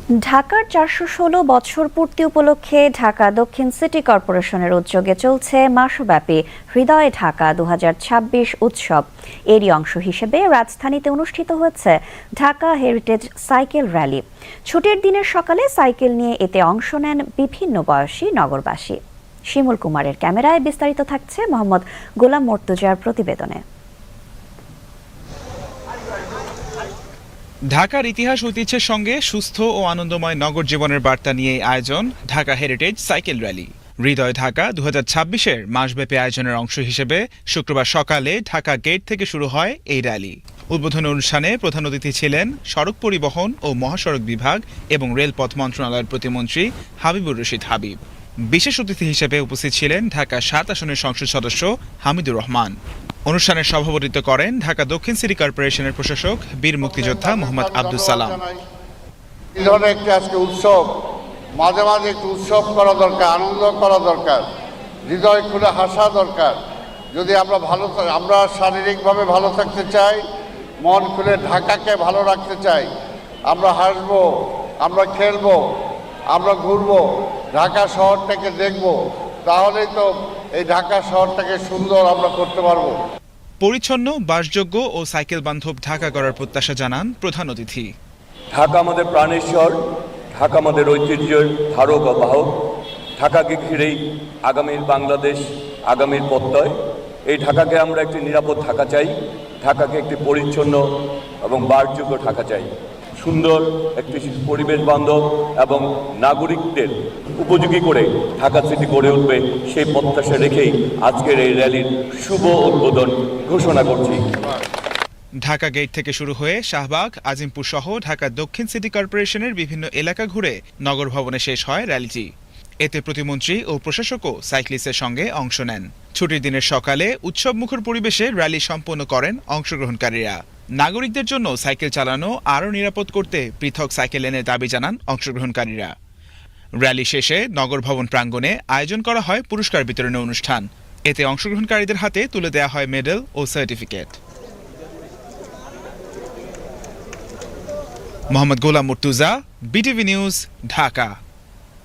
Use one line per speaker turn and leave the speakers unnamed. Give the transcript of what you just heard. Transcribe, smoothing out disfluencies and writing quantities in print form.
ঢাকার ৪১৬ বছর পূর্তি উপলক্ষে ঢাকা দক্ষিণ সিটি কর্পোরেশনের উদ্যোগে চলছে মাসব্যাপী হৃদয়ে ঢাকা ২০২৬ উৎসব। এরই অংশ হিসেবে রাজধানীতে অনুষ্ঠিত হয়েছে ঢাকা হেরিটেজ সাইকেল র্যালি। ছুটির দিনের সকালে সাইকেল নিয়ে এতে অংশ নেন বিভিন্ন বয়সী নগরবাসী। শিমুল কুমারের ক্যামেরায় বিস্তারিত থাকছে মোহাম্মদ গোলাম মর্তুজার প্রতিবেদনে।
ঢাকার ইতিহাস ঐতিহ্যের সঙ্গে সুস্থ ও আনন্দময় নগর জীবনের বার্তা নিয়ে আয়োজন ঢাকা হেরিটেজ সাইকেল র্যালি। হৃদয় ঢাকা ২০২৬-এর মাসব্যাপী আয়োজনের অংশ হিসেবে শুক্রবার সকালে ঢাকা গেট থেকে শুরু হয় এই র্যালি। উদ্বোধনী অনুষ্ঠানে প্রধান অতিথি ছিলেন সড়ক পরিবহন ও মহাসড়ক বিভাগ এবং রেলপথ মন্ত্রণালয়ের প্রতিমন্ত্রী হাবিবুর রশিদ হাবিব। বিশেষ অতিথি হিসেবে উপস্থিত ছিলেন ঢাকা ৭ আসনের সংসদ সদস্য হামিদুর রহমান। অনুষ্ঠানের সভাপতিত্ব করেন ঢাকা দক্ষিণ সিটি কর্পোরেশনের প্রশাসক বীর মুক্তিযোদ্ধা মোহাম্মদ আব্দুল সালাম।
এই ধরনের একটি আজকে উৎসব, মাঝে মাঝে একটু উৎসব করা দরকার, আনন্দ করা দরকার, হৃদয় খুলে হাসা দরকার। যদি আমরা শারীরিকভাবে ভালো থাকতে চাই, মন খুলে ঢাকাকে ভালো রাখতে চাই, আমরা হাসবো, আমরা খেলবো, আমরা ঘুরবো, ঢাকা শহরটাকে দেখবো, তাহলেই তো এই ঢাকা শহরটাকে সুন্দর আমরা করতে পারবো।
পরিচ্ছন্ন, বাসযোগ্য ও সাইকেল বান্ধব ঢাকা গড়ার প্রত্যাশা জানান প্রধান অতিথি।
ঢাকা আমাদের প্রাণেশ্বর, ঢাকা আমাদের ঐতিহ্যের ধারক ও বাহক। ঢাকাকে ঘিরেই আগামীর বাংলাদেশ, আগামীর প্রত্যয়। এই ঢাকাকে আমরা একটি নিরাপদ ঢাকা চাই, ঢাকাকে একটি পরিচ্ছন্ন এবং বাসযোগ্য ঢাকা চাই। সুন্দর একটি পরিবেশ বান্ধব এবং নাগরিকদের উপযোগী করে ঢাকা সিটি গড়ে উঠবে, সেই প্রত্যাশা রেখেই আজকের এই র্যালির শুভ উদ্বোধন ঘোষণা করছি।
ঢাকা গেট থেকে শুরু হয়ে শাহবাগ, আজিমপুর সহ ঢাকা দক্ষিণ সিটি কর্পোরেশনের বিভিন্ন এলাকা ঘুরে নগর ভবনে শেষ হয় র্যালিটি। এতে প্রতিমন্ত্রী ও প্রশাসকও সাইক্লিস্টের সঙ্গে অংশ নেন। ছুটির দিনের সকালে উৎসবমুখর পরিবেশে র্যালি সম্পন্ন করেন অংশগ্রহণকারীরা। নাগরিকদের জন্য সাইকেল চালানো আরও নিরাপদ করতে পৃথক সাইকেল লেনের দাবি জানান অংশগ্রহণকারীরা। র্যালি শেষে নগর ভবন প্রাঙ্গণে আয়োজন করা হয় পুরস্কার বিতরণী অনুষ্ঠান। এতে অংশগ্রহণকারীদের হাতে তুলে দেওয়া হয় মেডেল ও certificate. Mohammad Golam Murtaza, BTV news, Dhaka.